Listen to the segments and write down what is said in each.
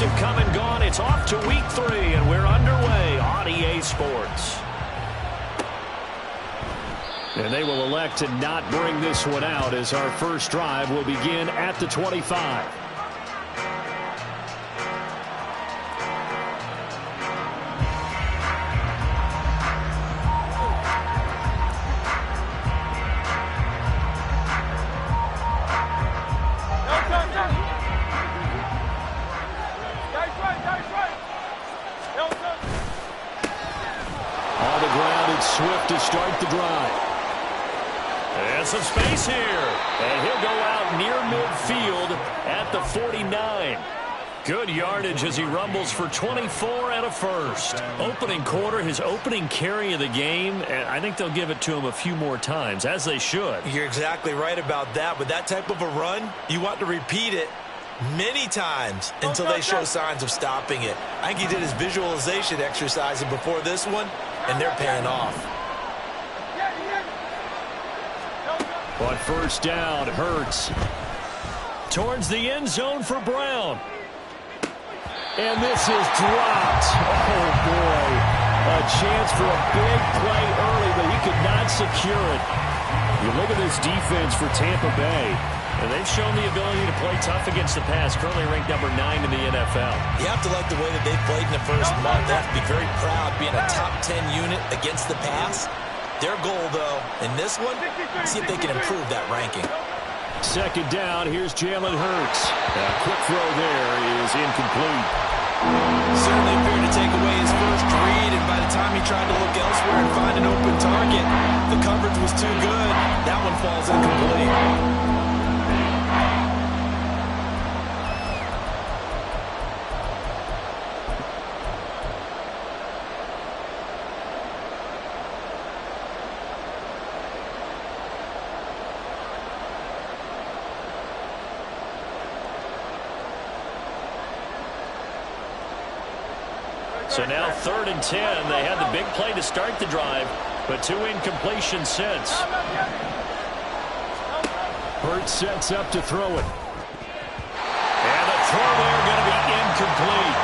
have come and gone. It's off to week 3, and we're underway on EA Sports. And they will elect to not bring this one out as our first drive will begin at the 25. On the ground, it's Swift to start the drive. And some space here. And he'll go out near midfield at the 49. Good yardage as he rumbles for 24 and a first. Opening quarter, his opening carry of the game, and I think they'll give it to him a few more times, as they should. You're exactly right about that. With that type of a run, you want to repeat it many times until they show signs of stopping it. I think he did his visualization exercising before this one, and they're paying off. On first down, Hurts towards the end zone for Brown. And this is dropped. Oh, boy. A chance for a big play early, but he could not secure it. You look at this defense for Tampa Bay, and they've shown the ability to play tough against the pass, currently ranked number 9 in the NFL. You have to like the way that they played in the first month. They have to be very proud being a top 10 unit against the pass. Their goal, though, in this one, see if they can improve that ranking. Second down, here's Jalen Hurts. A quick throw there is incomplete. Certainly appeared to take away his first read, and by the time he tried to look elsewhere and find an open target, the coverage was too good. That one falls incomplete. So now 3rd and 10. They had the big play to start the drive, but 2 incompletions since. Hurts sets up to throw it. And the throw there going to be incomplete.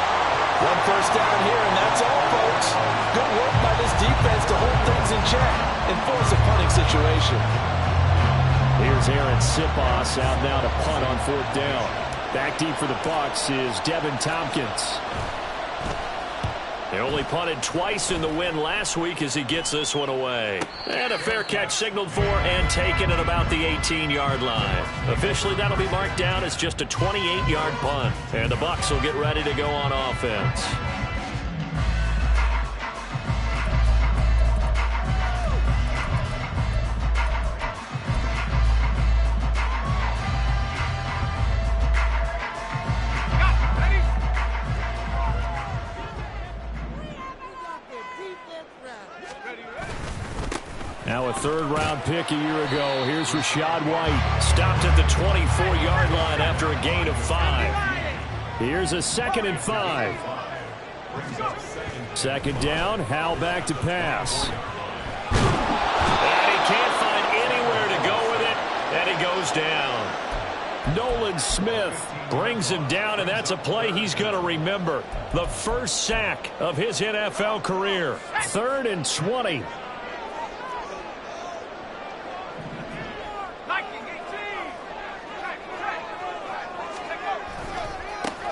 One first down here, and that's all, folks. Good work by this defense to hold things in check and force a punting situation. Here's Aaron Sipos out now to punt on 4th down. Back deep for the Bucs is Devin Tompkins. They only punted twice in the win last week as he gets this one away. And a fair catch signaled for and taken at about the 18-yard line. Officially, that'll be marked down as just a 28-yard punt. And the Bucs will get ready to go on offense. Now a 3rd-round pick a year ago. Here's Rachaad White. Stopped at the 24-yard line after a gain of 5. Here's a 2nd and 5. 2nd down. Howell back to pass. And he can't find anywhere to go with it. And he goes down. Nolan Smith brings him down, and that's a play he's going to remember. The first sack of his NFL career. 3rd and 20.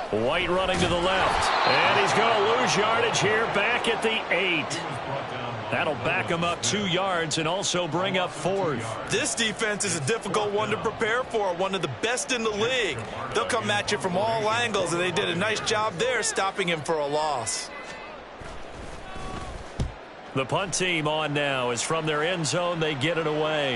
White running to the left. And he's going to lose yardage here back at the 8. That'll back him up 2 yards and also bring up 4th. This defense is a difficult one to prepare for, one of the best in the league. They'll come at you from all angles, and they did a nice job there stopping him for a loss. The punt team on now is from their end zone. They get it away.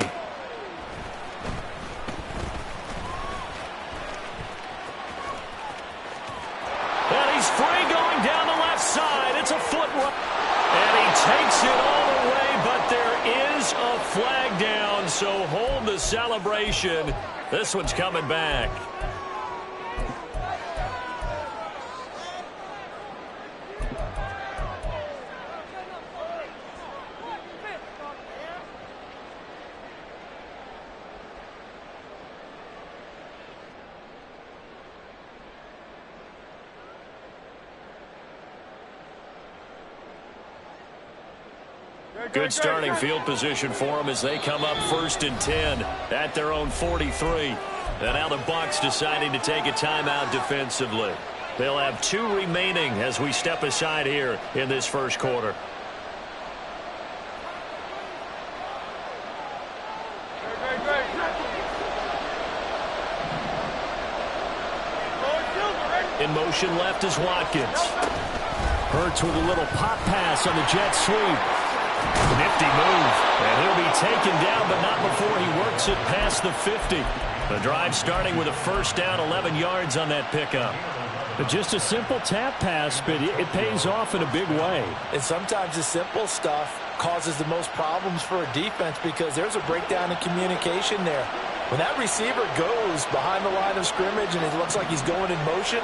And he's free going down the left side. It's a foot run. And he takes it all the way, but there is a flag down, so hold the celebration. This one's coming back. Good starting field position for them as they come up 1st and 10 at their own 43. And now the Bucs deciding to take a timeout defensively. They'll have 2 remaining as we step aside here in this first quarter. In motion left is Watkins. Hurts with a little pop pass on the jet sweep. Nifty move. And he'll be taken down, but not before he works it past the 50. The drive starting with a first down, 11 yards on that pickup. But just a simple tap pass, but it pays off in a big way. And sometimes the simple stuff causes the most problems for a defense because there's a breakdown in communication there. When that receiver goes behind the line of scrimmage and it looks like he's going in motion,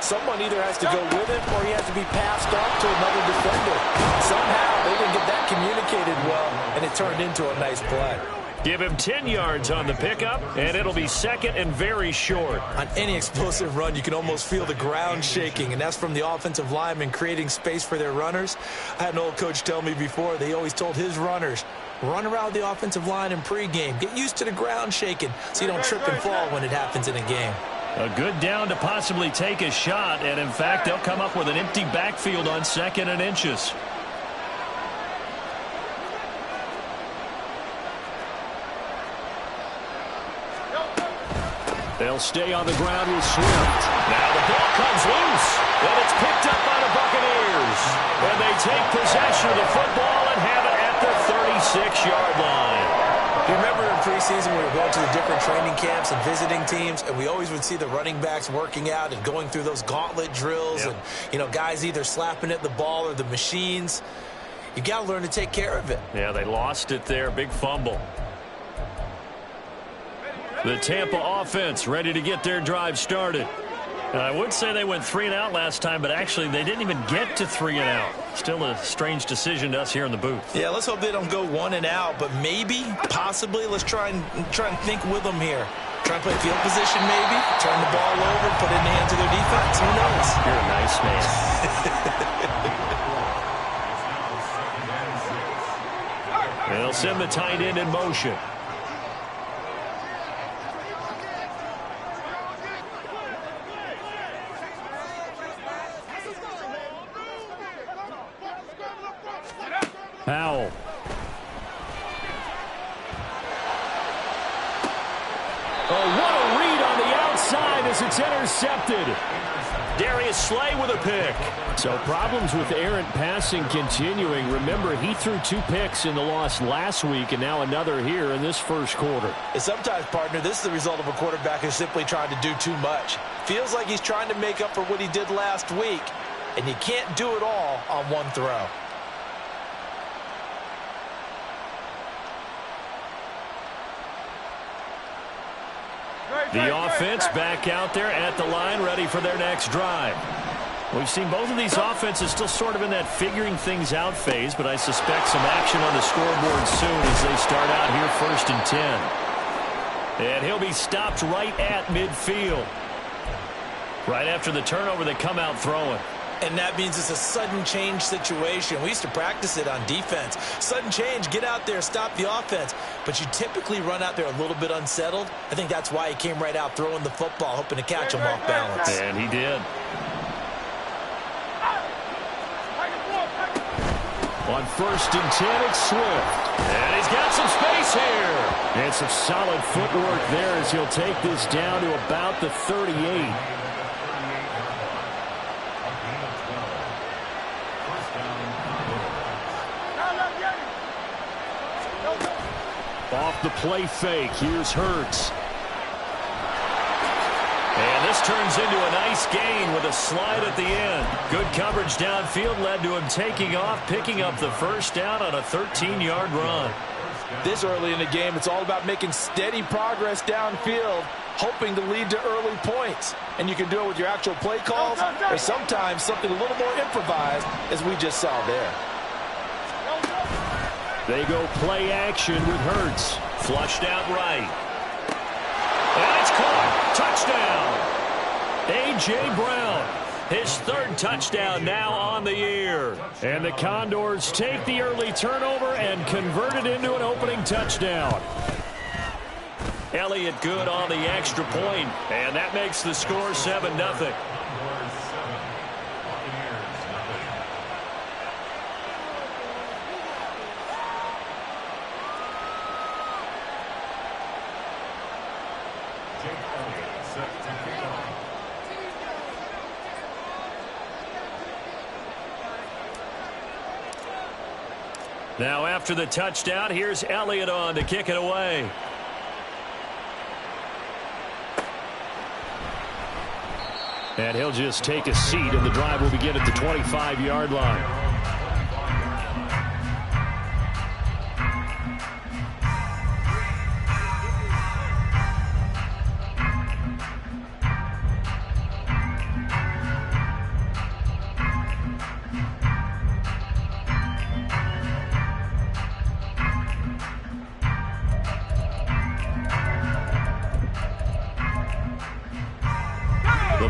someone either has to go with him or he has to be passed off to another defender. Somehow they didn't get that communicated well, and it turned into a nice play. Give him 10 yards on the pickup, and it'll be second and very short. On any explosive run, you can almost feel the ground shaking, and that's from the offensive linemen creating space for their runners. I had an old coach tell me before, they always told his runners, run around the offensive line in pregame. Get used to the ground shaking so you don't trip and fall when it happens in a game. A good down to possibly take a shot, and in fact, they'll come up with an empty backfield on 2nd and inches. They'll stay on the ground with Swift. Now the ball comes loose, and it's picked up by the Buccaneers. And they take possession of the football and have it at the 36-yard line. You remember in preseason we were going to the different training camps and visiting teams, and we always would see the running backs working out and going through those gauntlet drills, and, you know, guys either slapping at the ball or the machines. You got to learn to take care of it. Yeah, they lost it there. Big fumble. The Tampa offense ready to get their drive started. And I would say they went 3 and out last time, but actually they didn't even get to 3 and out. Still a strange decision to us here in the booth. Yeah, let's hope they don't go 1 and out, but maybe, possibly, let's try and think with them here. Try and play field position maybe, turn the ball over, put it in the hands of their defense. Who knows? You're a nice man. They'll send the tight end in motion. Powell. Oh, what a read on the outside as it's intercepted. Darius Slay with a pick. So problems with errant passing continuing. Remember, he threw 2 picks in the loss last week and now another here in this first quarter. And sometimes, partner, this is the result of a quarterback who's simply trying to do too much. Feels like he's trying to make up for what he did last week, and you can't do it all on one throw. The offense back out there at the line, ready for their next drive. We've seen both of these offenses still sort of in that figuring things out phase, but I suspect some action on the scoreboard soon as they start out here 1st and 10. And he'll be stopped right at midfield. Right after the turnover, they come out throwing. And that means it's a sudden change situation. We used to practice it on defense. Sudden change, get out there, stop the offense. But you typically run out there a little bit unsettled. I think that's why he came right out throwing the football, hoping to catch him off balance. And he did. On 1st and 10, it's Swift. And he's got some space here. And some solid footwork there as he'll take this down to about the 38. Off the play fake, here's Hurts. And this turns into a nice gain with a slide at the end. Good coverage downfield led to him taking off, picking up the first down on a 13-yard run. This early in the game, it's all about making steady progress downfield, hoping to lead to early points. And you can do it with your actual play calls, or sometimes something a little more improvised, as we just saw there. They go play action with Hurts. Flushed out right. And it's caught. Touchdown. A.J. Brown. His third touchdown now on the year. And the Condors take the early turnover and convert it into an opening touchdown. Elliott good on the extra point, and that makes the score 7-0. Now after the touchdown, here's Elliott on to kick it away. And he'll just take a seat, and the drive will begin at the 25-yard line.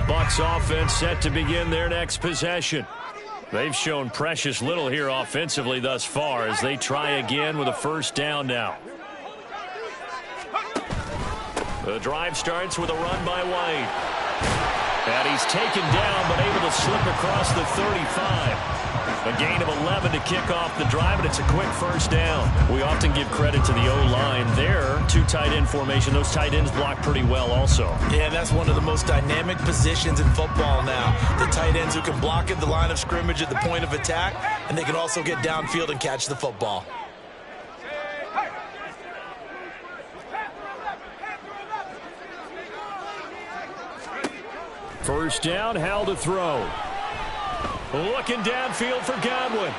Bucs offense set to begin their next possession. They've shown precious little here offensively thus far as they try again with a first down now. The drive starts with a run by White. And he's taken down but able to slip across the 35. A gain of 11 to kick off the drive, and it's a quick first down. We often give credit to the O-line there. Two tight end formation. Those tight ends block pretty well also. Yeah, that's one of the most dynamic positions in football now. The tight ends who can block at the line of scrimmage at the point of attack, and they can also get downfield and catch the football. First down, Howell to throw. Looking downfield for Godwin.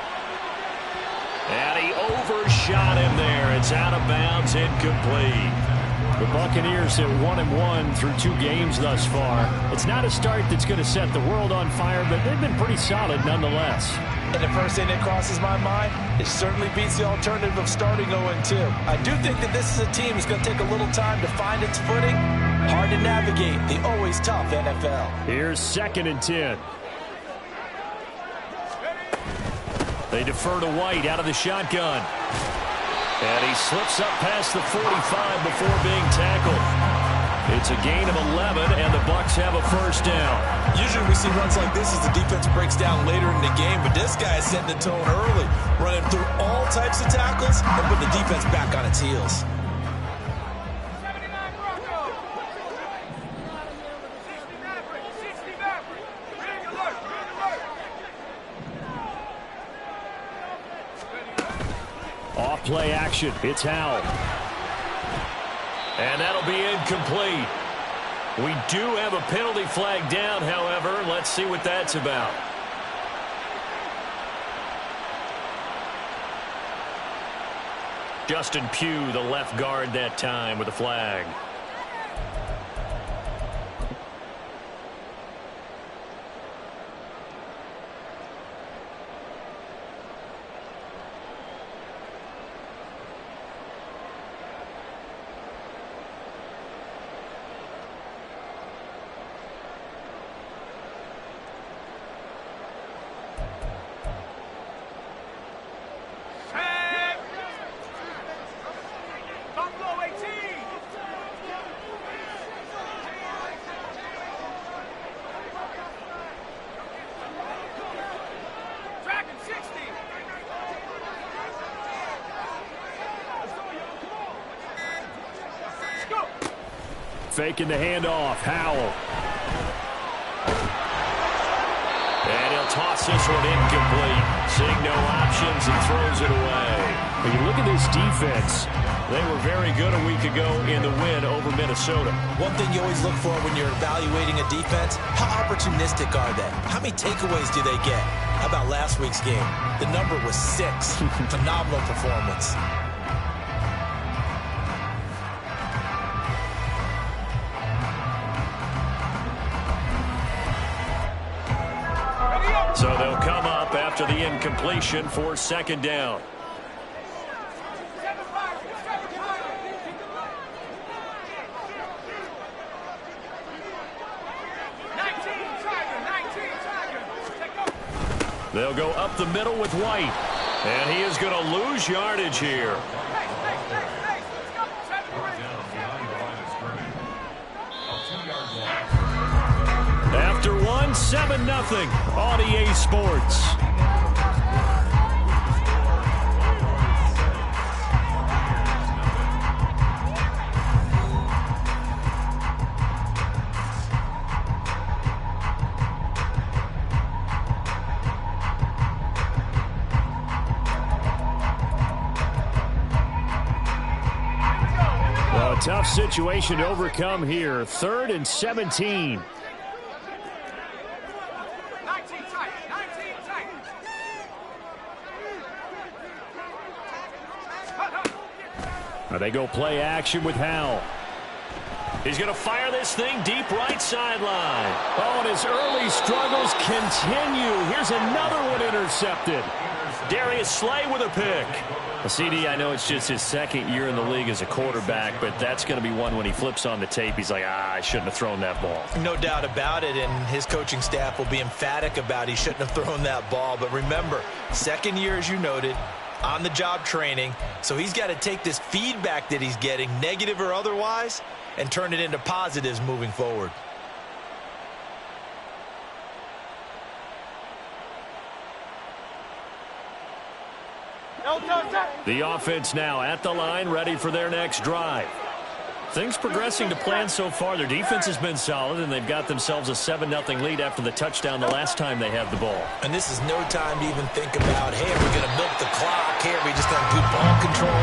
And he overshot him there. It's out of bounds, incomplete. The Buccaneers have 1-1 through 2 games thus far. It's not a start that's going to set the world on fire, but they've been pretty solid nonetheless. And the first thing that crosses my mind, it certainly beats the alternative of starting 0-2. I do think that this is a team that's going to take a little time to find its footing. Hard to navigate the always tough NFL. Here's 2nd and 10. They defer to White out of the shotgun. And he slips up past the 45 before being tackled. It's a gain of 11, and the Bucs have a first down. Usually we see runs like this as the defense breaks down later in the game, but this guy is setting the tone early, running through all types of tackles and putting the defense back on its heels. Play action. It's Howell. And that'll be incomplete. We do have a penalty flag down, however. Let's see what that's about. Justin Pugh, the left guard that time with a flag. Faking the handoff. Howell. And he'll toss this one incomplete. Seeing no options and throws it away. When you look at this defense, they were very good a week ago in the win over Minnesota. One thing you always look for when you're evaluating a defense, how opportunistic are they? How many takeaways do they get? How about last week's game? The number was 6. Phenomenal performance. So they'll come up after the incompletion for 2nd down. They'll go up the middle with White. And he is going to lose yardage here. After one, 7-0 on EA Sports. Well, a tough situation to overcome here. 3rd and 17. They go play action with Howell. He's going to fire this thing deep right sideline. Oh, and his early struggles continue. Here's another one intercepted. Darius Slay with a pick. CD, I know it's just his 2nd year in the league as a quarterback, but that's going to be one when he flips on the tape. He's like, I shouldn't have thrown that ball. No doubt about it, and his coaching staff will be emphatic about he shouldn't have thrown that ball. But remember, 2nd year, as you noted, on-the-job training, so he's got to take this feedback that he's getting, negative or otherwise, and turn it into positives moving forward. The offense now at the line, ready for their next drive. Things progressing to plan so far. Their defense has been solid, and they've got themselves a 7-0 lead after the touchdown the last time they had the ball. And this is no time to even think about, hey, are we going to milk the clock? Hey, are we just going to do ball control?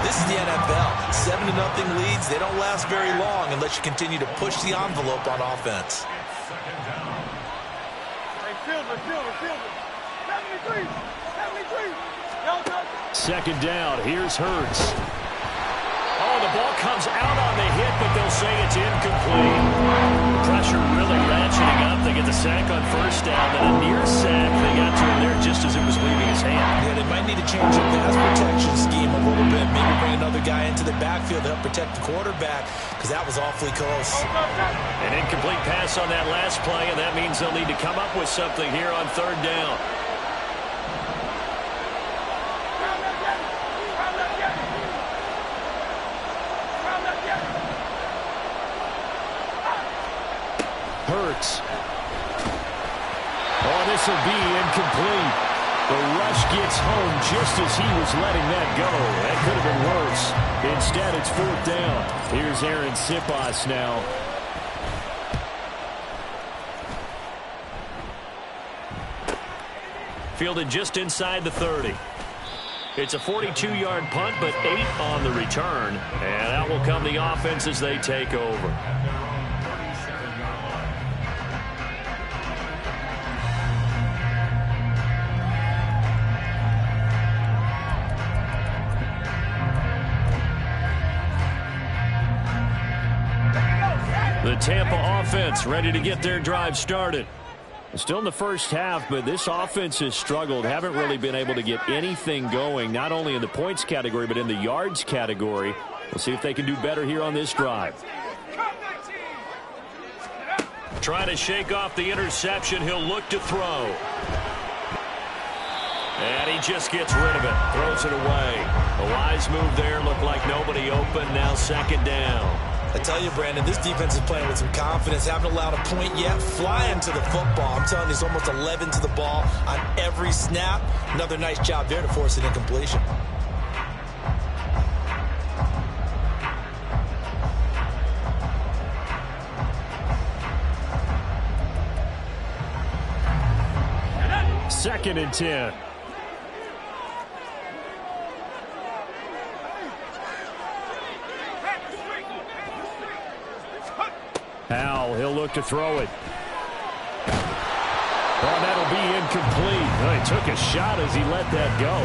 This is the NFL. 7-0 leads, they don't last very long unless you continue to push the envelope on offense. Second down, here's Hurts. Oh, the ball comes out on the hit, but they'll say it's incomplete. The pressure really ratcheting up. They get the sack on 1st down, and a near sack. They got to him there just as it was leaving his hand. Yeah, they might need to change the pass protection scheme a little bit. Maybe bring another guy into the backfield to help protect the quarterback, because that was awfully close. An incomplete pass on that last play, and that means they'll need to come up with something here on 3rd down. Hurts. Oh, this will be incomplete. The rush gets home just as he was letting that go. That could have been worse. Instead, it's 4th down. Here's Aaron Siposs now. Fielded just inside the 30. It's a 42-yard punt, but 8 on the return. And out will come the offense as they take over. The Tampa offense ready to get their drive started. Still in the first half, but this offense has struggled. Haven't really been able to get anything going, not only in the points category, but in the yards category. We'll see if they can do better here on this drive. Trying to shake off the interception. He'll look to throw. And he just gets rid of it. Throws it away. A wise move there. Looked like nobody open. Now 2nd down. I tell you, Brandon, this defense is playing with some confidence. Haven't allowed a point yet. Flying to the football. I'm telling you, it's almost 11 to the ball on every snap. Another nice job there to force an incompletion. Second and 10. Howell, he'll look to throw it. Oh, that'll be incomplete. Oh, he took a shot as he let that go.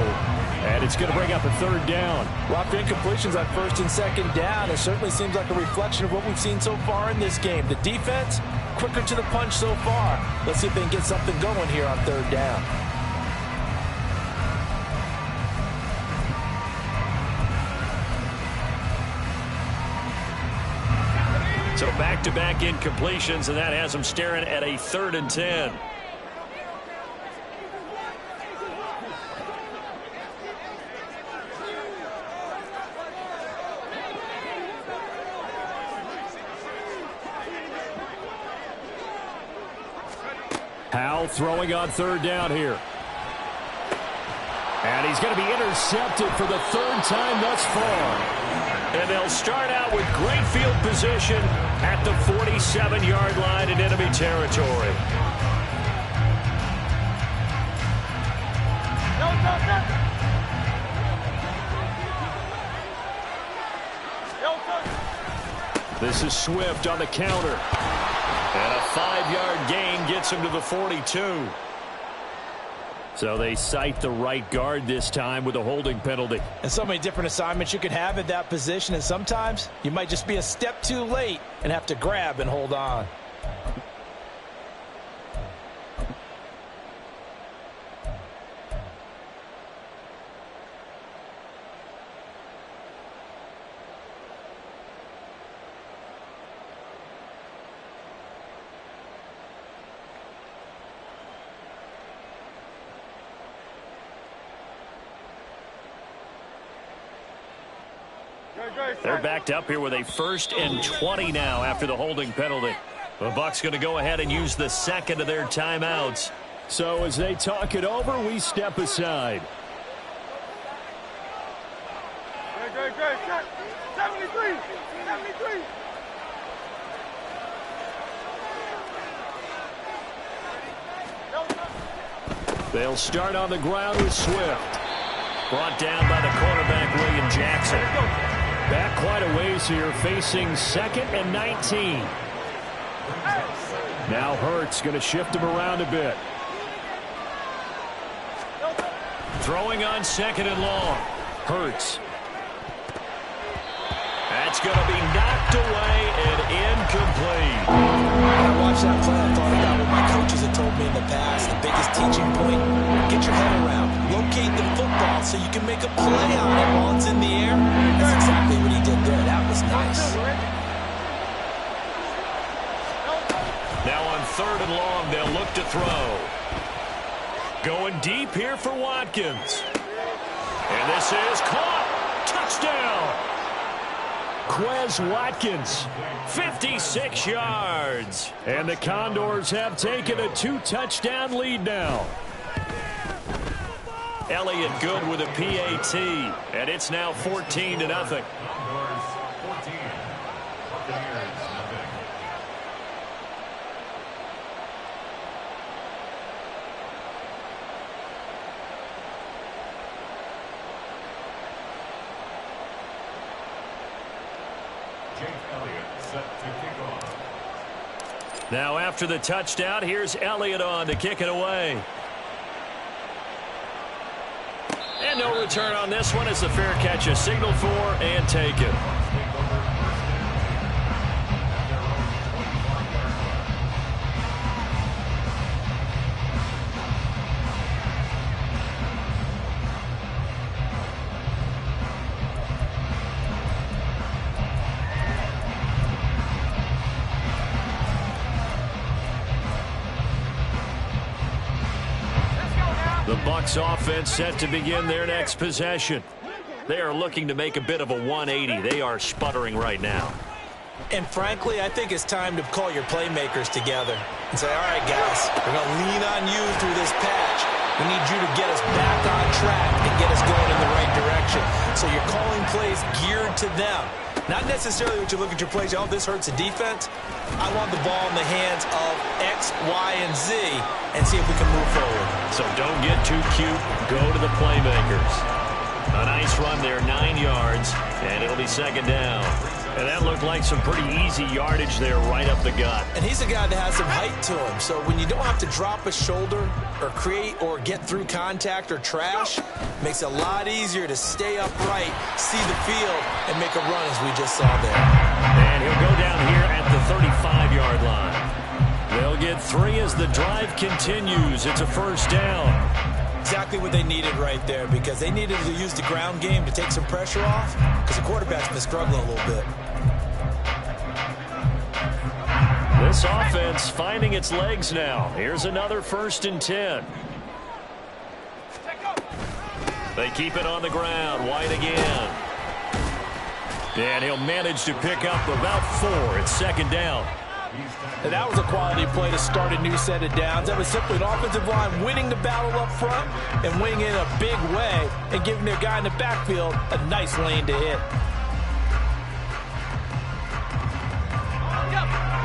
And it's going to bring up a 3rd down. Well, after incompletions on 1st and 2nd down, it certainly seems like a reflection of what we've seen so far in this game. The defense, quicker to the punch so far. Let's see if they can get something going here on 3rd down. So back-to-back incompletions, and that has them staring at a 3rd and 10. Howell throwing on third down here. And he's going to be intercepted for the third time thus far. And they'll start out with great field position at the 47-yard line in enemy territory. This is Swift on the counter. And a 5-yard gain gets him to the 42. So they cite the right guard this time with a holding penalty. And so many different assignments you could have at that position, and sometimes you might just be a step too late and have to grab and hold on. They're backed up here with a 1st and 20 now after the holding penalty. The Bucs going to go ahead and use the second of their timeouts. So as they talk it over, we step aside. 73. They'll start on the ground with Swift. Brought down by the quarterback, William Jackson. Back quite a ways here, facing 2nd and 19. Now Hurts going to shift him around a bit. Throwing on 2nd and long. Hurts. That's going to be knocked away and incomplete. When I watched that play, I thought about what my coaches had told me in the past. The biggest teaching point, get your head around. Locate the football so you can make a play on it while it's in the air. That's exactly what he did there. That was nice. Now on 3rd and long, they'll look to throw. Going deep here for Watkins. And this is caught. Touchdown. Quez Watkins, 56 yards. And the Condors have taken a 2-touchdown lead now. Elliott good with a PAT, and it's now 14-0. Now after the touchdown, here's Elliott on to kick it away. And no return on this one as the fair catch is signaled for and taken. The Bucs offense set to begin their next possession. They are looking to make a bit of a 180. They are sputtering right now. And frankly, I think it's time to call your playmakers together and say, all right, guys, we're going to lean on you through this patch. We need you to get us back on track and get us going in the right direction. So you're calling plays geared to them. Not necessarily what you look at your plays, oh, this hurts the defense. I want the ball in the hands of X, Y, and Z and see if we can move forward. So don't get too cute. Go to the playmakers. A nice run there, 9 yards, and it'll be 2nd down. And that looked like some pretty easy yardage there right up the gut. And he's a guy that has some height to him. So when you don't have to drop a shoulder or create or get through contact or trash, makes it a lot easier to stay upright, see the field, and make a run as we just saw there. And he'll go down here at the 35-yard line. They'll get 3 as the drive continues. It's a 1st down. Exactly what they needed right there, because they needed to use the ground game to take some pressure off, because the quarterback's been struggling a little bit. This offense finding its legs now. Here's another 1st and 10. They keep it on the ground. White again. And he'll manage to pick up about 4. It's 2nd down. And that was a quality play to start a new set of downs. That was simply an offensive line winning the battle up front and winning it in a big way and giving their guy in the backfield a nice lane to hit.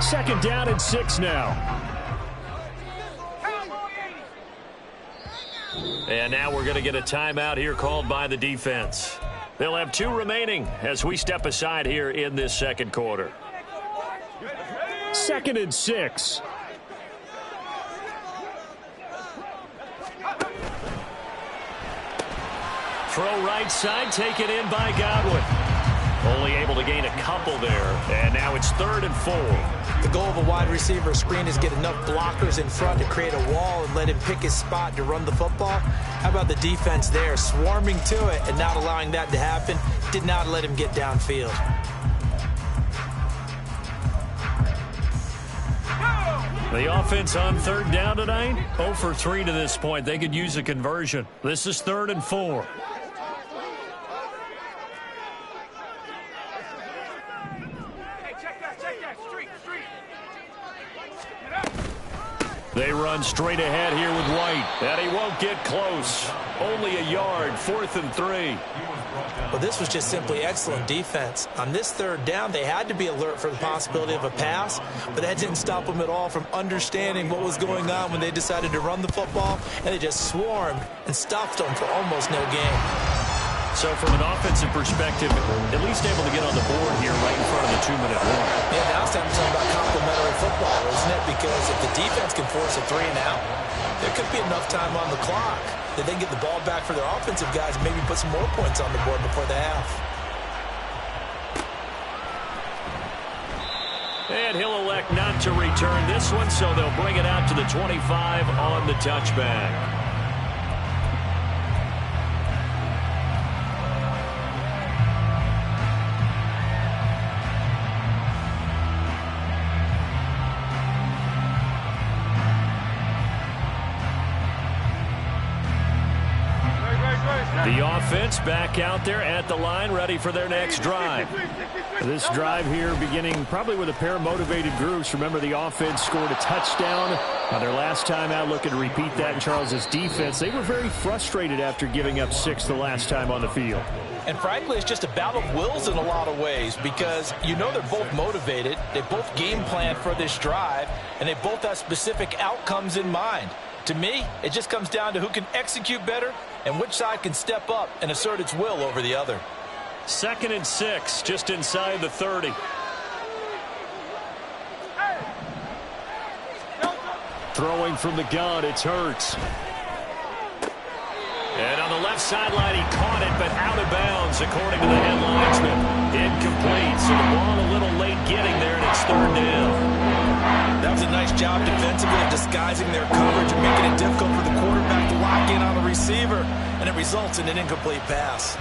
Second down and 6 now. And now we're going to get a timeout here called by the defense. They'll have 2 remaining as we step aside here in this second quarter. Second and 6. Throw right side, taken in by Godwin. Only able to gain a couple there, and now it's 3rd and 4. The goal of a wide receiver screen is get enough blockers in front to create a wall and let him pick his spot to run the football. How about the defense there, swarming to it and not allowing that to happen? Did not let him get downfield. The offense on 3rd down tonight, 0 for 3 to this point. They could use a conversion. This is 3rd and 4. They run straight ahead here with White, and he won't get close. Only a yard, 4th and 3. Well, this was just simply excellent defense. On this 3rd down, they had to be alert for the possibility of a pass, but that didn't stop them at all from understanding what was going on when they decided to run the football, and they just swarmed and stopped them for almost no gain. So from an offensive perspective, at least able to get on the board here right in front of the 2-minute warning. Yeah, now it's time to talk about complimentary football, isn't it? Because if the defense can force a 3 and out, there could be enough time on the clock that they can get the ball back for their offensive guys and maybe put some more points on the board before the half. And he'll elect not to return this one, so they'll bring it out to the 25 on the touchback. The offense back out there at the line, ready for their next drive. This drive here beginning probably with a pair of motivated groups. Remember, the offense scored a touchdown on their last time out, looking to repeat that in Charles's defense. They were very frustrated after giving up 6 the last time on the field. And frankly, it's just a battle of wills in a lot of ways because you know they're both motivated. They both game plan for this drive, and they both have specific outcomes in mind. To me, it just comes down to who can execute better and which side can step up and assert its will over the other. 2nd and 6, just inside the 30. Throwing from the gun, it's Hurts. And on the left sideline, he caught it, but out of bounds, according to the head linesman. Incomplete, so the ball a little late getting there, and it's 3rd down. That was a nice job defensively of disguising their coverage and making it difficult for the quarterback to lock in on the receiver, and it results in an incomplete pass.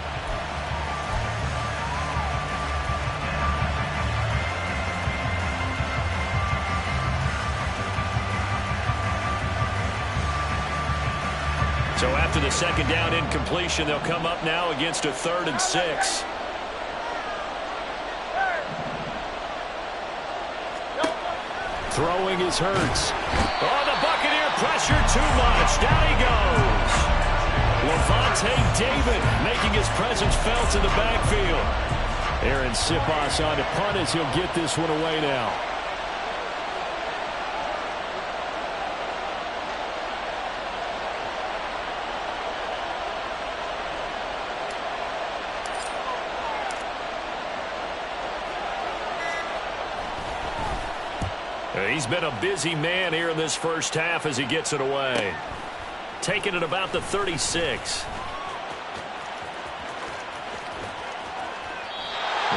So after the 2nd down incompletion, they'll come up now against a 3rd and 6. Throwing is Hurts. Oh, the Buccaneer pressure too much. Down he goes. Lavonte David making his presence felt in the backfield. Aaron Siposs on to punt as he'll get this one away now. He's been a busy man here in this first half as he gets it away. Taking it about the 36.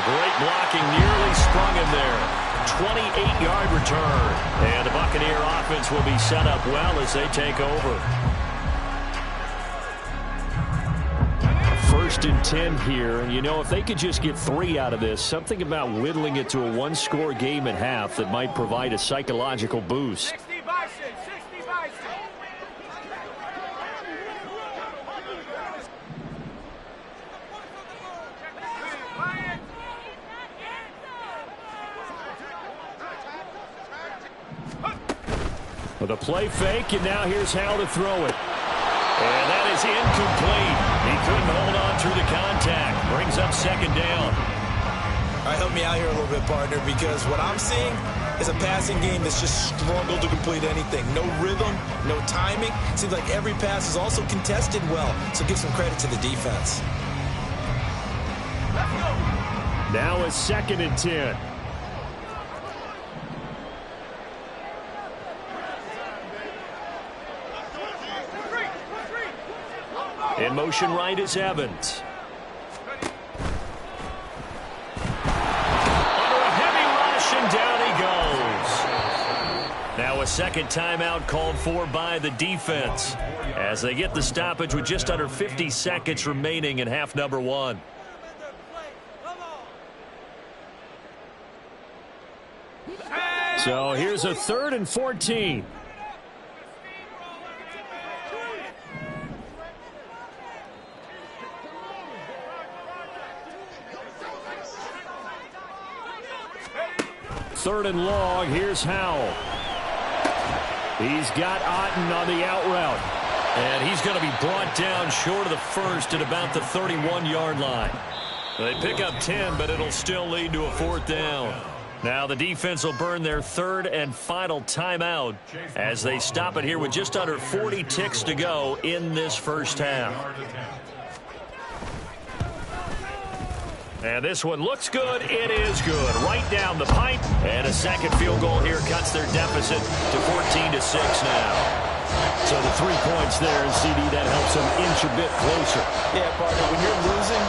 Great blocking, nearly sprung him there. 28-yard return. And the Buccaneer offense will be set up well as they take over. 1st and 10 here, and you know, if they could just get 3 out of this, something about whittling it to a 1-score game at half that might provide a psychological boost. 60 Bison, 60 Bison. With a play fake, and now here's Howell to throw it. And that is incomplete. He couldn't hold on through the contact. Brings up second down. All right, help me out here a little bit, partner, because what I'm seeing is a passing game that's just struggled to complete anything. No rhythm, no timing. Seems like every pass is also contested well, so give some credit to the defense. Now a 2nd and 10. In motion right is Evans. Under a heavy rush, and down he goes. Now a second timeout called for by the defense as they get the stoppage with just under 50 seconds remaining in half number 1. So here's a 3rd and 14. Third and long. Here's Howell. He's got Otten on the out route. And he's going to be brought down short of the first at about the 31-yard line. They pick up 10, but it'll still lead to a 4th down. Now the defense will burn their 3rd and final timeout as they stop it here with just under 40 ticks to go in this first half. And this one looks good. It is good. Right down the pipe. And a second field goal here cuts their deficit to 14-6 now. So the 3 points there, and CD, that helps them inch a bit closer. Yeah, partner, when you're losing,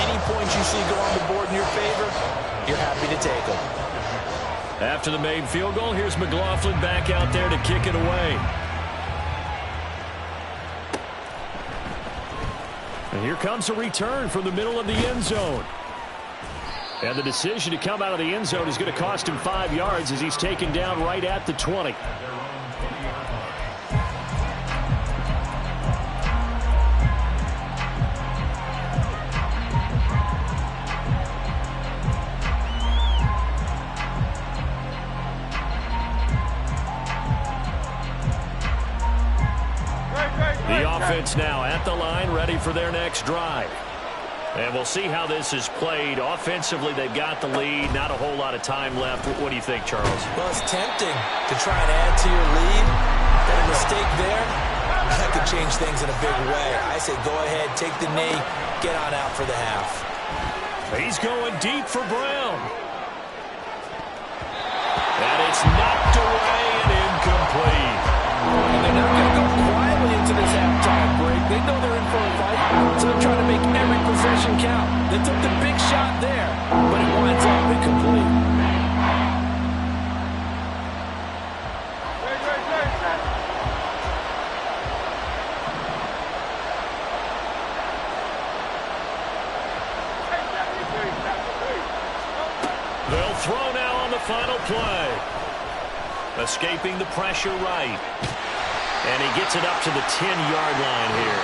any points you see go on the board in your favor, you're happy to take them. After the made field goal, here's McLaughlin back out there to kick it away. And here comes a return from the middle of the end zone. And the decision to come out of the end zone is going to cost him 5 yards as he's taken down right at the 20. The offense now at the line, ready for their next drive. And we'll see how this is played. Offensively, they've got the lead. Not a whole lot of time left. What do you think, Charles? Well, it's tempting to try and add to your lead. But a mistake there, that could change things in a big way. I say go ahead, take the knee, get on out for the half. He's going deep for Brown. And it's knocked away and incomplete. And they're not going to go quietly into this halftime break. They know they're in for a fight, so they're trying to make every possession count. They took the big shot there, but it winds up incomplete. They'll throw now on the final play. Escaping the pressure right. And he gets it up to the 10-yard line here.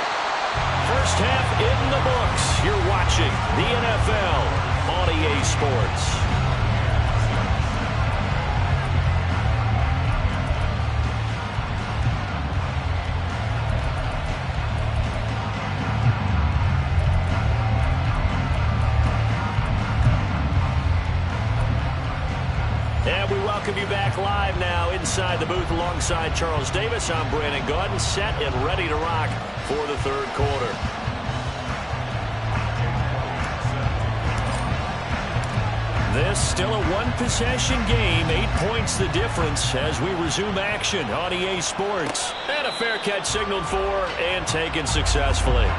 First half in the books. You're watching the NFL on EA Sports. And we welcome you back live now inside the booth alongside Charles Davis. I'm Brandon Gaudin, set and ready to rock for the third quarter. This still a one-possession game, 8 points the difference as we resume action on EA Sports. And a fair catch signaled for and taken successfully.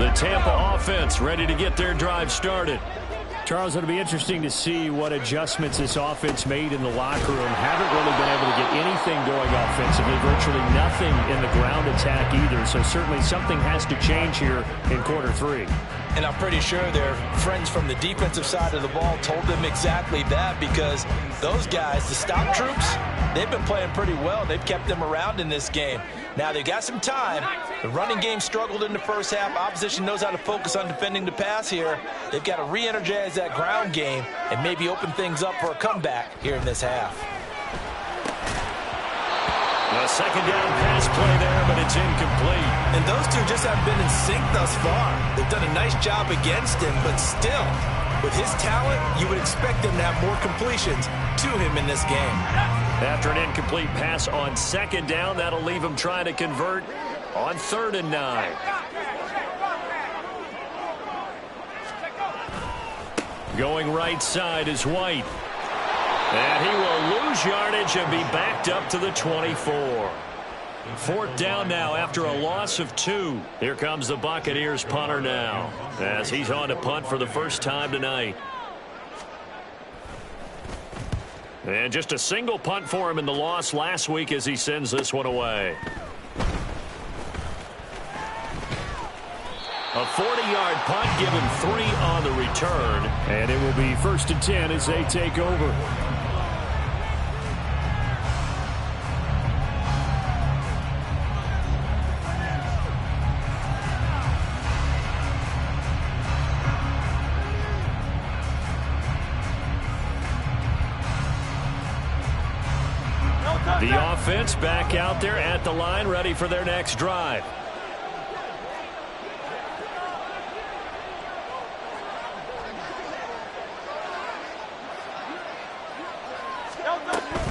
The Tampa offense ready to get their drive started. Charles, it'll be interesting to see what adjustments this offense made in the locker room. Haven't really been able to get anything going offensively, virtually nothing in the ground attack either. So certainly something has to change here in quarter three. And I'm pretty sure their friends from the defensive side of the ball told them exactly that, because those guys, the stop troops, they've been playing pretty well. They've kept them around in this game. Now they've got some time. The running game struggled in the first half. Opposition knows how to focus on defending the pass here. They've got to re-energize that ground game and maybe open things up for a comeback here in this half. A second down pass play there, but it's incomplete. And those two just haven't been in sync thus far. They've done a nice job against him, but still, with his talent, you would expect them to have more completions to him in this game. After an incomplete pass on second down, that'll leave him trying to convert on 3rd and 9. Going right side is White. And he will lose yardage and be backed up to the 24. 4th down now after a loss of 2. Here comes the Buccaneers punter now, as he's on to punt for the first time tonight. And just a single punt for him in the loss last week as he sends this one away. A 40-yard punt, give him 3 on the return. And it will be 1st and 10 as they take over. The offense back out there at the line, ready for their next drive.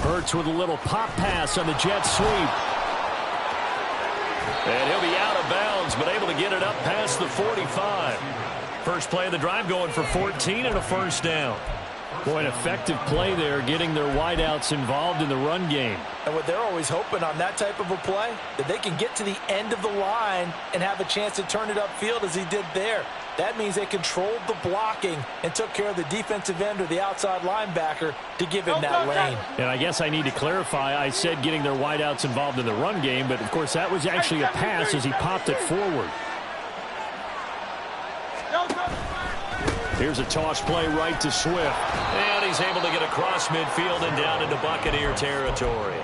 Hurts with a little pop pass on the jet sweep. And he'll be out of bounds, but able to get it up past the 45. First play of the drive going for 14 and a first down. Boy, an effective play there, getting their wideouts involved in the run game. And what they're always hoping on that type of a play, that they can get to the end of the line and have a chance to turn it upfield as he did there. That means they controlled the blocking and took care of the defensive end or the outside linebacker to give him that lane. And I guess I need to clarify, I said getting their wideouts involved in the run game, but of course that was actually a pass as he popped it forward. Here's a toss play right to Swift. And he's able to get across midfield and down into Buccaneer territory.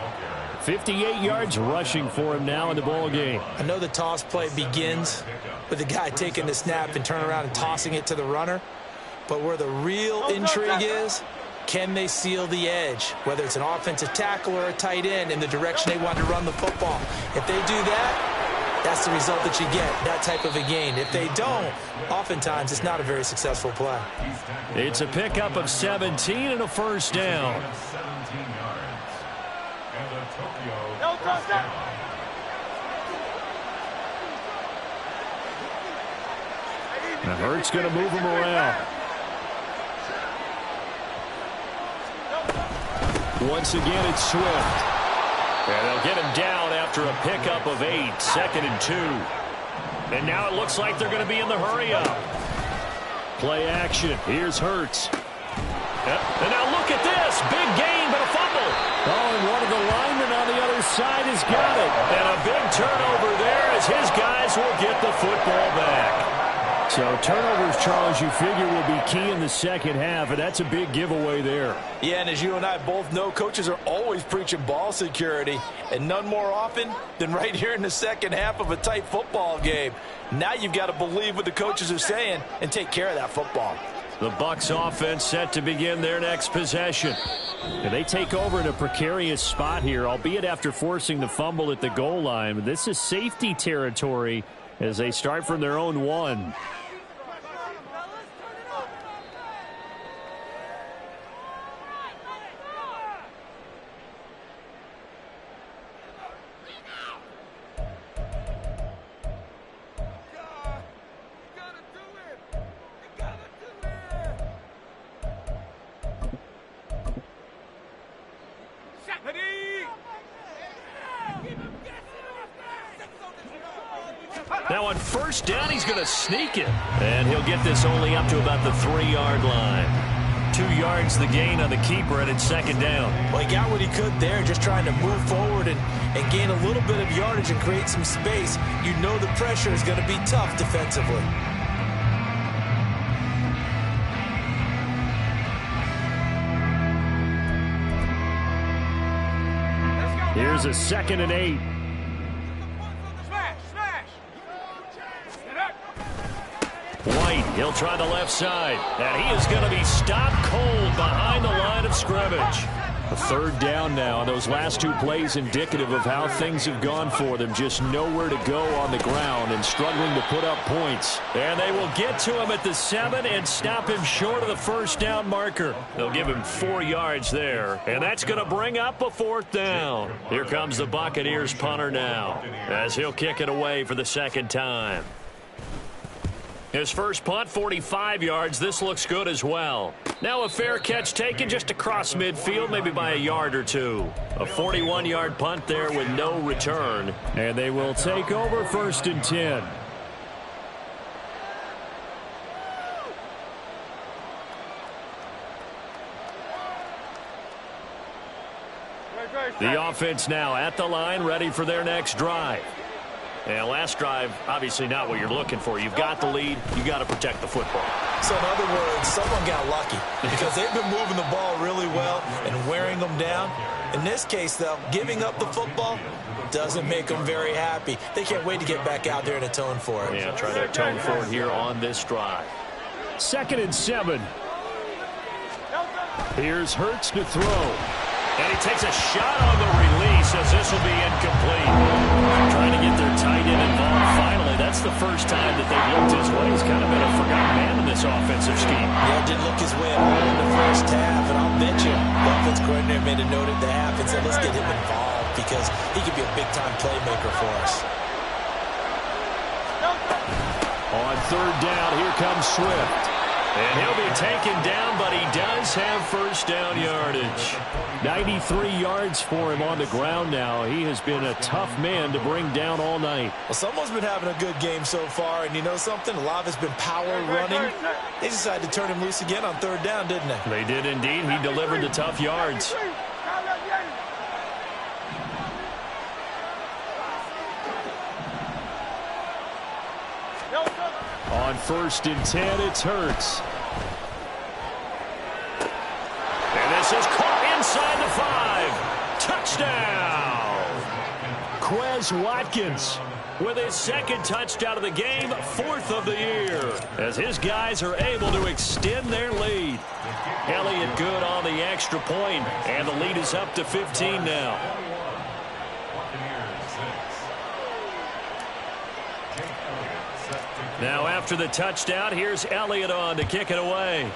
58 yards rushing for him now in the ball game. I know the toss play begins with the guy taking the snap and turning around and tossing it to the runner. But where the real intrigue is, can they seal the edge? Whether it's an offensive tackle or a tight end in the direction they want to run the football. If they do that, that's the result that you get, that type of a gain. If they don't, oftentimes it's not a very successful play. It's a pickup of 17 and a first down. Now Hurts going to move him around. Once again, it's Swift. And they'll get him down after a pickup of 8, 2nd and 2. And now it looks like they're going to be in the hurry-up. Play action. Here's Hurts. Yep. And now look at this. Big gain, but a fumble. Oh, and one of the linemen on the other side has got it. And a big turnover there as his guys will get the football back. So turnovers, Charles, you figure will be key in the second half, and that's a big giveaway there. Yeah, and as you and I both know, coaches are always preaching ball security, and none more often than right here in the second half of a tight football game. Now you've got to believe what the coaches are saying and take care of that football. The Bucs offense set to begin their next possession. And they take over in a precarious spot here, albeit after forcing the fumble at the goal line. This is safety territory as they start from their own 1. Now on first down, he's going to sneak it. And he'll get this only up to about the 3-yard line. 2 yards the gain on the keeper, and it's second down. Well, he got what he could there, just trying to move forward and gain a little bit of yardage and create some space. You know the pressure is going to be tough defensively. Here's a 2nd and 8. White, he'll try the left side, and he is going to be stopped cold behind the line of scrimmage. A 3rd down now, and those last 2 plays indicative of how things have gone for them. Just nowhere to go on the ground and struggling to put up points. And they will get to him at the 7 and stop him short of the first down marker. They'll give him 4 yards there, and that's going to bring up a 4th down. Here comes the Buccaneers punter now, as he'll kick it away for the 2nd time. His first punt, 45 yards. This looks good as well. Now a fair catch taken just across midfield, maybe by a yard or 2. A 41-yard punt there with no return. And they will take over 1st and 10. The offense now at the line, ready for their next drive. And last drive, obviously not what you're looking for. You've got the lead. You got to protect the football. So in other words, someone got lucky because they've been moving the ball really well and wearing them down. In this case, though, giving up the football doesn't make them very happy. They can't wait to get back out there and atone for it. Yeah, try to atone for it here on this drive. 2nd and 7. Here's Hurts to throw. And he takes a shot on the release as this will be incomplete. Trying to get their tight end involved finally. That's the first time that they've looked his way. He's kind of been a forgotten man in this offensive scheme. Yeah, didn't look his way at all in the first half. And I'll bet you the offense coordinator made a note at the half and said, let's get him involved because he could be a big-time playmaker for us. On 3rd down, here comes Swift. And he'll be taken down, but he does have first down yardage. 93 yards for him on the ground now. He has been a tough man to bring down all night. Well, someone's been having a good game so far, and you know something? A lot of it's been power running. They decided to turn him loose again on 3rd down, didn't they? They did indeed. He delivered the tough yards. On 1st and 10, it's Hurts. And this is caught inside the 5. Touchdown! Quez Watkins with his 2nd touchdown of the game, 4th of the year, as his guys are able to extend their lead. Elliott good on the extra point, and the lead is up to 15 now. Now after the touchdown, here's Elliott on to kick it away.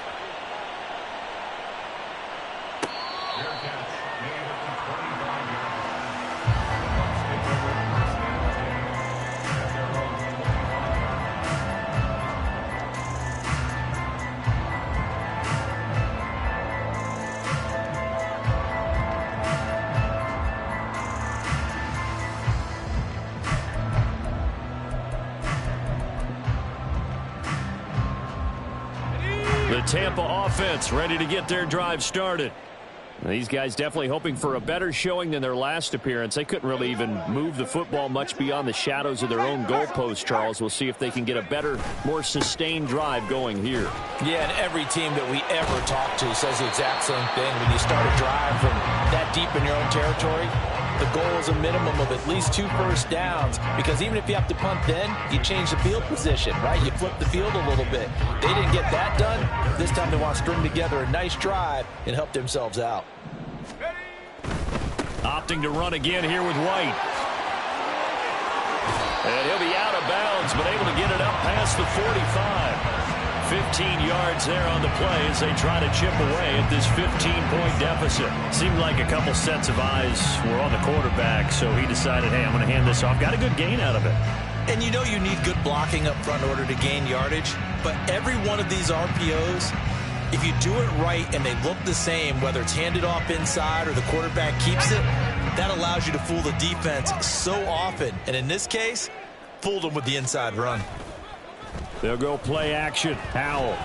The Tampa offense ready to get their drive started. These guys definitely hoping for a better showing than their last appearance. They couldn't really even move the football much beyond the shadows of their own goalpost, Charles. We'll see if they can get a better, more sustained drive going here. Yeah, and every team that we ever talk to says the exact same thing. When you start a drive from that deep in your own territory, the goal is a minimum of at least 2 first downs, because even if you have to punt then, you change the field position, right? You flip the field a little bit. They didn't get that done. This time they want to string together a nice drive and help themselves out. Opting to run again here with White. And he'll be out of bounds, but able to get it up past the 45. 15 yards there on the play as they try to chip away at this 15-point deficit. Seemed like a couple sets of eyes were on the quarterback, so he decided, hey, I'm going to hand this off. Got a good gain out of it. And you know you need good blocking up front in order to gain yardage, but every one of these RPOs, if you do it right and they look the same, whether it's handed off inside or the quarterback keeps it, that allows you to fool the defense so often. And in this case, fooled him with the inside run. They'll go play action. Howell.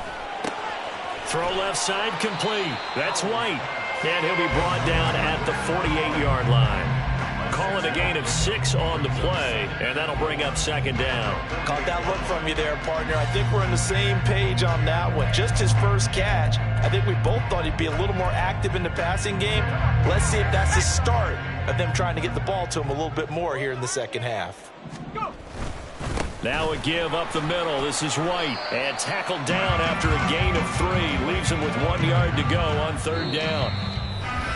Throw left side complete. That's White. And he'll be brought down at the 48-yard line. Call it a gain of 6 on the play, and that'll bring up second down. Caught that look from you there, partner. I think we're on the same page on that one. Just his first catch. I think we both thought he'd be a little more active in the passing game. Let's see if that's the start of them trying to get the ball to him a little bit more here in the second half. Now a give up the middle. This is White. And tackled down after a gain of 3. Leaves him with 1 yard to go on third down.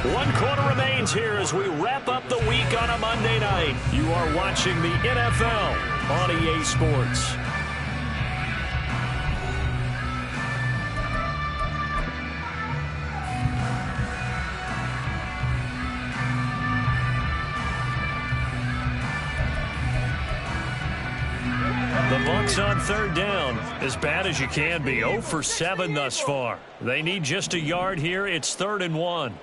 1 quarter remains here as we wrap up the week on a Monday night. You are watching the NFL on EA Sports. The Bucs on third down, as bad as you can be. 0 for 7 thus far. They need just a yard here. It's 3rd and 1.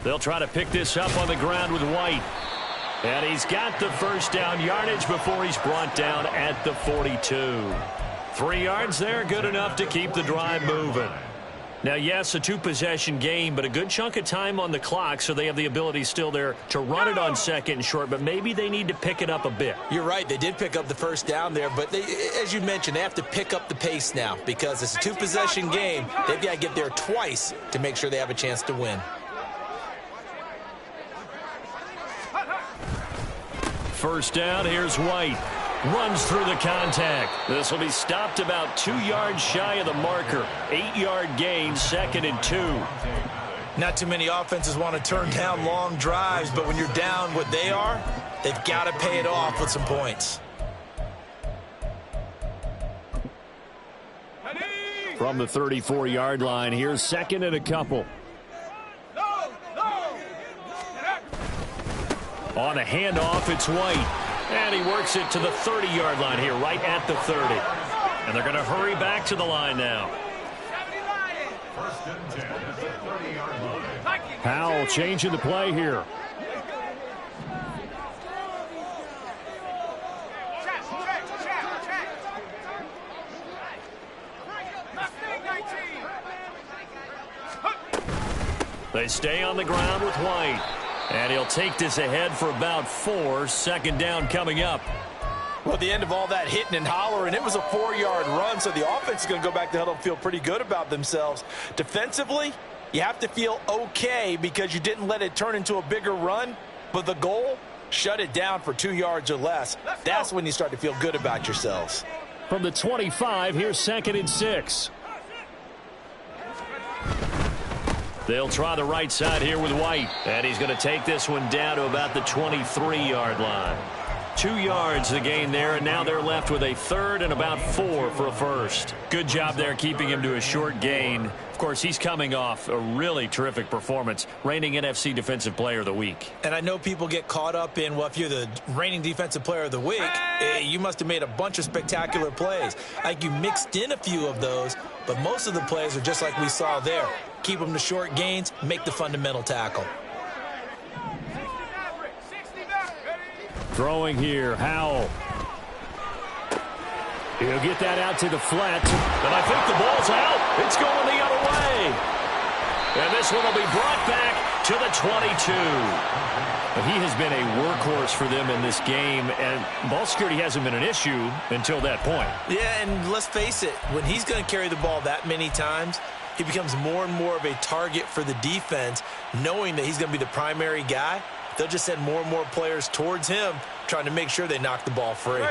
They'll try to pick this up on the ground with White. And he's got the first down yardage before he's brought down at the 42. 3 yards there, good enough to keep the drive moving. Now, yes, a 2-possession game, but a good chunk of time on the clock, so they have the ability still there to run it on second and short, but maybe they need to pick it up a bit. You're right. They did pick up the first down there, but as you mentioned, they have to pick up the pace now because it's a 2-possession game. They've got to get there twice to make sure they have a chance to win. First down, here's White. Runs through the contact. This will be stopped about 2 yards shy of the marker. 8-yard gain, 2nd and 2. Not too many offenses want to turn down long drives, but when you're down what they are, they've got to pay it off with some points. From the 34-yard line, here's 2nd and a couple. On a handoff, it's White. And he works it to the 30-yard line here, right at the 30. And they're going to hurry back to the line now. Howell changing the play here. They stay on the ground with White. And he'll take this ahead for about 4. Second down coming up. Well, at the end of all that hitting and hollering, it was a 4-yard run, so the offense is going to go back to huddle and feel pretty good about themselves. Defensively, you have to feel okay because you didn't let it turn into a bigger run, but the goal, shut it down for 2 yards or less. That's when you start to feel good about yourselves. From the 25, here's 2nd and 6. They'll try the right side here with White. And he's going to take this one down to about the 23-yard line. 2 yards the gain there, and now they're left with a 3rd and about 4 for a first. Good job there keeping him to a short gain. Of course, he's coming off a really terrific performance, reigning NFC Defensive Player of the Week. And I know people get caught up in, well, if you're the reigning Defensive Player of the Week, you must have made a bunch of spectacular plays. Like you mixed in a few of those, but most of the plays are just like we saw there. Keep them to short gains, make the fundamental tackle. Throwing here, Howell. He'll get that out to the flat. And I think the ball's out. It's going the other way. And this one will be brought back to the 22. He has been a workhorse for them in this game, and ball security hasn't been an issue until that point. Yeah, and let's face it, when he's going to carry the ball that many times, he becomes more and more of a target for the defense, knowing that he's going to be the primary guy. They'll just send more and more players towards him, trying to make sure they knock the ball free.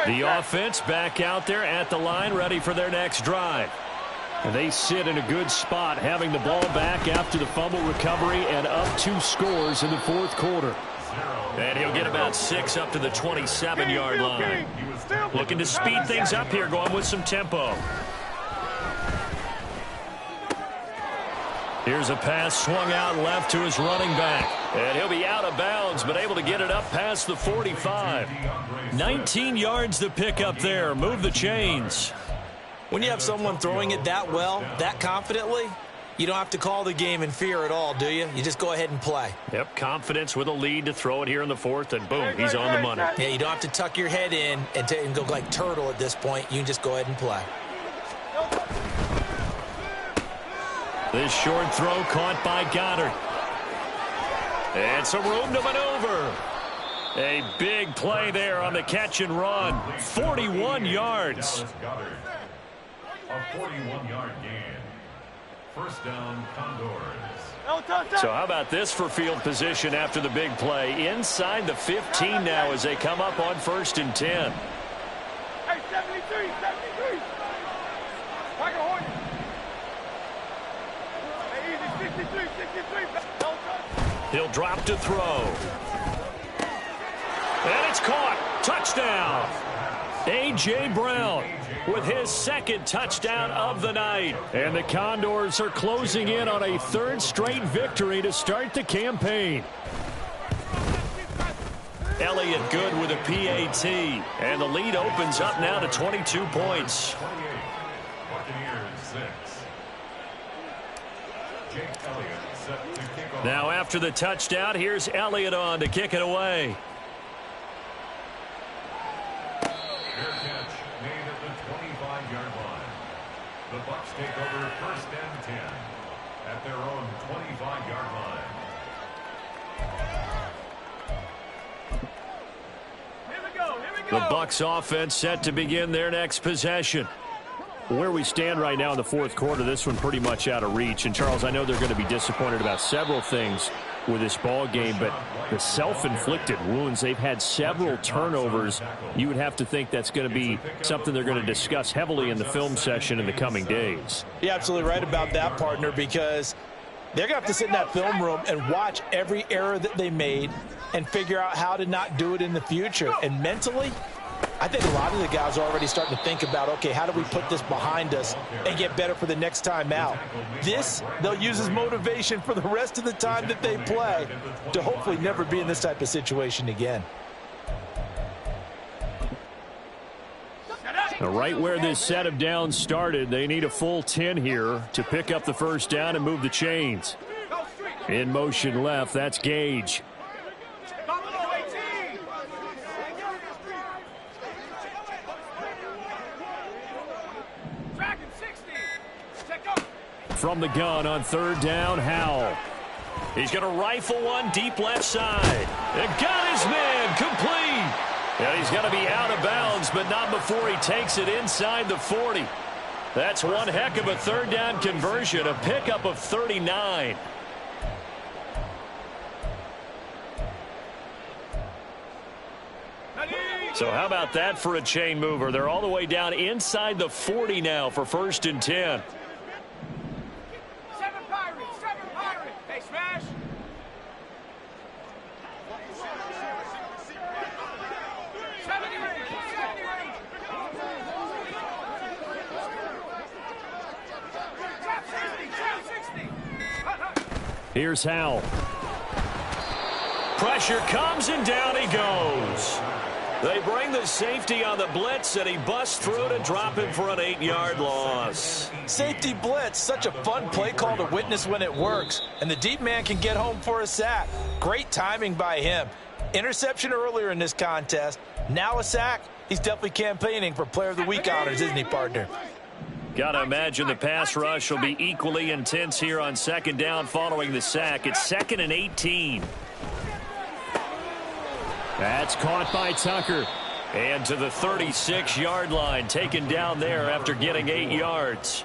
The offense back out there at the line, ready for their next drive. And they sit in a good spot, having the ball back after the fumble recovery and up 2 scores in the 4th quarter. And he'll get about 6 up to the 27-yard line. Looking to speed things up here, going with some tempo. Here's a pass swung out left to his running back. And he'll be out of bounds, but able to get it up past the 45. 19 yards to pick up there. Move the chains. When you have someone throwing it that well, that confidently, You don't have to call the game in fear at all, do you? You just go ahead and play. Yep, confidence with a lead to throw it here in the fourth, and boom, he's on the money. Yeah, you don't have to tuck your head in and go like turtle at this point. You can just go ahead and play. This short throw caught by Goddard. And some room to maneuver. A big play there on the catch and run. 41 yards. A 41-yard gain. First down, Condors. So how about this for field position after the big play? Inside the 15 now as they come up on 1st and 10. Hey, 73, 73. Like a Hornet. Hey, easy, 63, 63. He'll drop to throw. And it's caught. Touchdown. A.J. Brown with his second touchdown of the night. And the Condors are closing in on a 3rd straight victory to start the campaign. Elliott good with a PAT. And the lead opens up now to 22 points. 28, Buccaneers 6. Jake Elliott set to kick off. Now after the touchdown, here's Elliott on to kick it away. Fair catch made at the 25-yard line. The Bucs take over 1st and 10 at their own 25-yard line. The Bucs offense set to begin their next possession. Where we stand right now in the 4th quarter, this one pretty much out of reach. And, Charles, I know they're going to be disappointed about several things with this ball game, but the self-inflicted wounds, they've had several turnovers. You would have to think that's going to be something they're going to discuss heavily in the film session in the coming days. You're absolutely right about that, partner, because they're going to have to sit in that film room and watch every error that they made and figure out how to not do it in the future. And mentally, I think a lot of the guys are already starting to think about, okay, how do we put this behind us and get better for the next time out? This, they'll use as motivation for the rest of the time that they play to hopefully never be in this type of situation again. Now, right where this set of downs started, they need a full 10 here to pick up the 1st down and move the chains. In motion left, that's Gage. From the gun on 3rd down, Howell. He's going to rifle one deep left side. And got his man complete. And he's going to be out of bounds, but not before he takes it inside the 40. That's one heck of a 3rd down conversion, a pickup of 39. So how about that for a chain mover? They're all the way down inside the 40 now for 1st and 10. Here's Howell. Pressure comes and down he goes. They bring the safety on the blitz and he busts through to drop him for an 8-yard loss. Safety blitz, such a fun play call to witness when it works. And the deep man can get home for a sack. Great timing by him. Interception earlier in this contest. Now a sack. He's definitely campaigning for Player of the Week honors, isn't he, partner? Got to imagine the pass rush will be equally intense here on 2nd down following the sack. It's 2nd and 18. That's caught by Tucker. And to the 36-yard line, taken down there after getting 8 yards.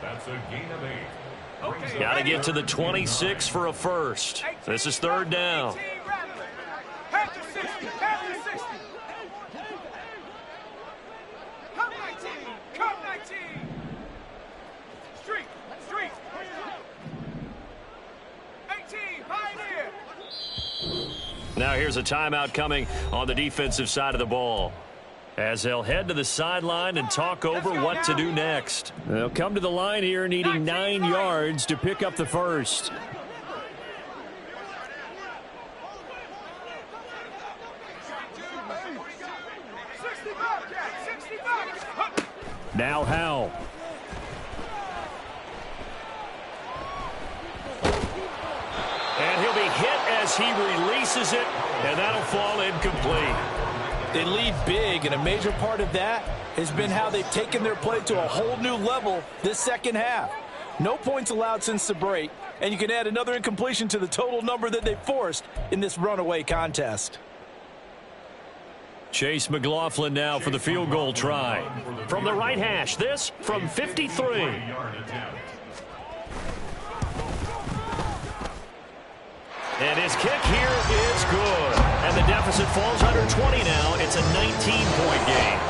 That's a gain of 8. Got to get to the 26 for a first. This is 3rd down. Now here's a timeout coming on the defensive side of the ball, as they'll head to the sideline and talk over what to do next. They'll come to the line here needing 9 yards to pick up the first. Now Howell. as he releases it, and that'll fall incomplete. They lead big, and a major part of that has been how they've taken their play to a whole new level this second half. No points allowed since the break, and you can add another incompletion to the total number that they forced in this runaway contest. Chase McLaughlin now for the field goal try. From the right hash, this from 53. And his kick here is good. And the deficit falls under 20 now. It's a 19-point game.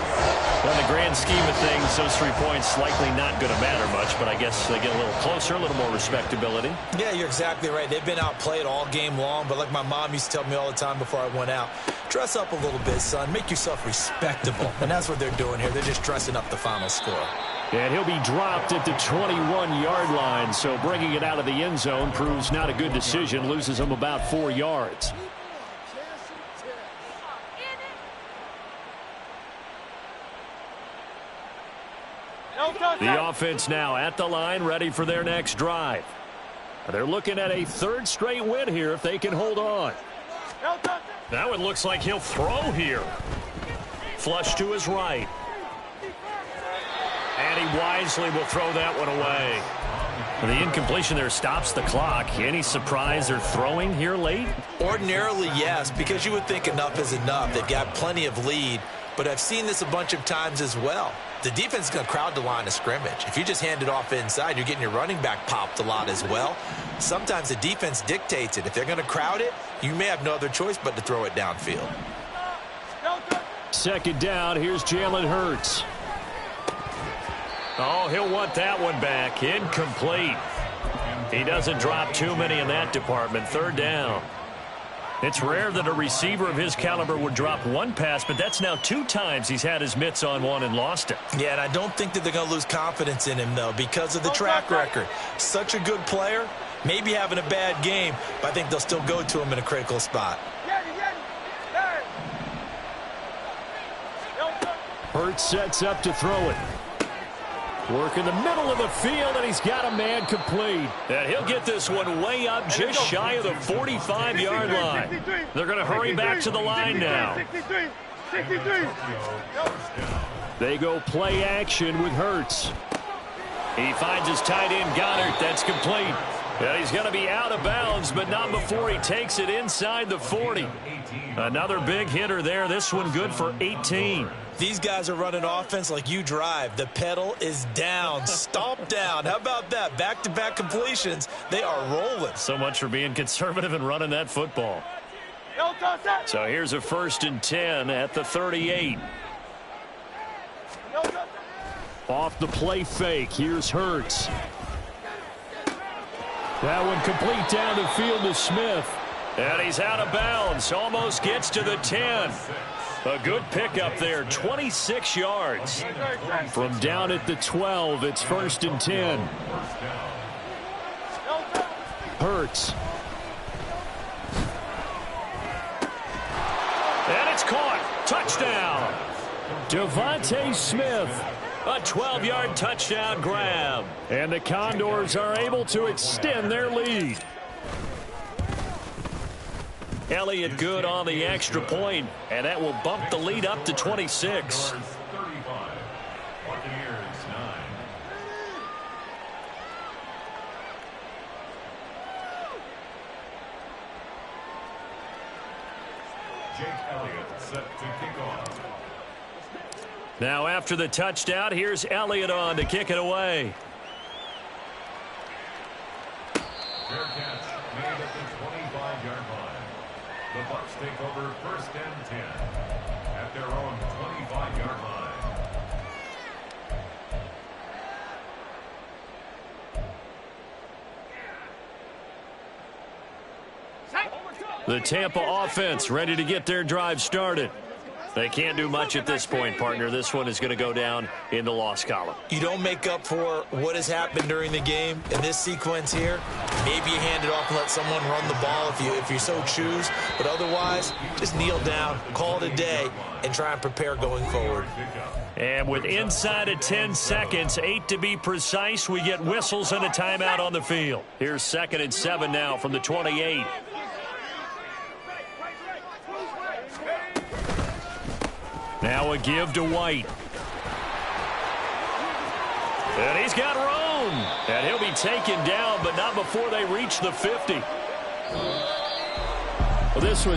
Well, in the grand scheme of things, those 3 points likely not going to matter much, but I guess they get a little closer, a little more respectability. Yeah, you're exactly right. They've been outplayed all game long, but like my mom used to tell me all the time before I went out, dress up a little bit, son. Make yourself respectable. And that's what they're doing here. They're just dressing up the final score. And he'll be dropped at the 21-yard line, so bringing it out of the end zone proves not a good decision, loses him about 4 yards. The offense now at the line, ready for their next drive. They're looking at a 3rd straight win here if they can hold on. Now it looks like he'll throw here. Flush to his right. And he wisely will throw that one away. The incompletion there stops the clock. Any surprise they're throwing here late? Ordinarily, yes, because you would think enough is enough. They've got plenty of lead, but I've seen this a bunch of times as well. The defense is going to crowd the line of scrimmage. If you just hand it off inside, you're getting your running back popped a lot as well. Sometimes the defense dictates it. If they're going to crowd it, you may have no other choice but to throw it downfield. 2nd down, here's Jalen Hurts. Oh, he'll want that one back. Incomplete. He doesn't drop too many in that department. 3rd down. It's rare that a receiver of his caliber would drop one pass, but that's now 2 times he's had his mitts on one and lost it. Yeah, and I don't think that they're going to lose confidence in him, though, because of the track record. Such a good player, maybe having a bad game, but I think they'll still go to him in a critical spot. Hurts sets up to throw it. Work in the middle of the field, and he's got a man complete. And he'll get this one way up just shy of the 45-yard line. They're going to hurry back to the line now. They go play action with Hurts. He finds his tight end, Goddard. That's complete. And he's going to be out of bounds, but not before he takes it inside the 40. Another big hitter there. This one good for 18. These guys are running offense like you drive. The pedal is down, stomp down. How about that? Back-to-back completions. They are rolling. So much for being conservative and running that football. So here's a 1st and 10 at the 38. Off the play fake. Here's Hurts. That one complete down the field to Smith. And he's out of bounds. Almost gets to the 10. A good pickup there, 26 yards. From down at the 12, it's 1st and 10. Hurts. And it's caught. Touchdown. Devontae Smith. A 12-yard touchdown grab. And the Condors are able to extend their lead. Elliott good on the extra point, and that will bump the lead up to 26. 35. Buccaneers 9. Jake Elliott set to kick off. Now after the touchdown, here's Elliott on to kick it away. Fair catch made at the 25-yard line. The Bucs take over 1st and 10 at their own 25-yard line. The Tampa offense ready to get their drive started. They can't do much at this point, partner. This one is going to go down in the loss column. You don't make up for what has happened during the game in this sequence here. Maybe you hand it off and let someone run the ball if you so choose. But otherwise, just kneel down, call it a day, and try and prepare going forward. And with inside of 10 seconds, 8 to be precise, we get whistles and a timeout on the field. Here's 2nd and 7 now from the 28. Now a give to White. And he's got Roan. And he'll be taken down, but not before they reach the 50. Well, this was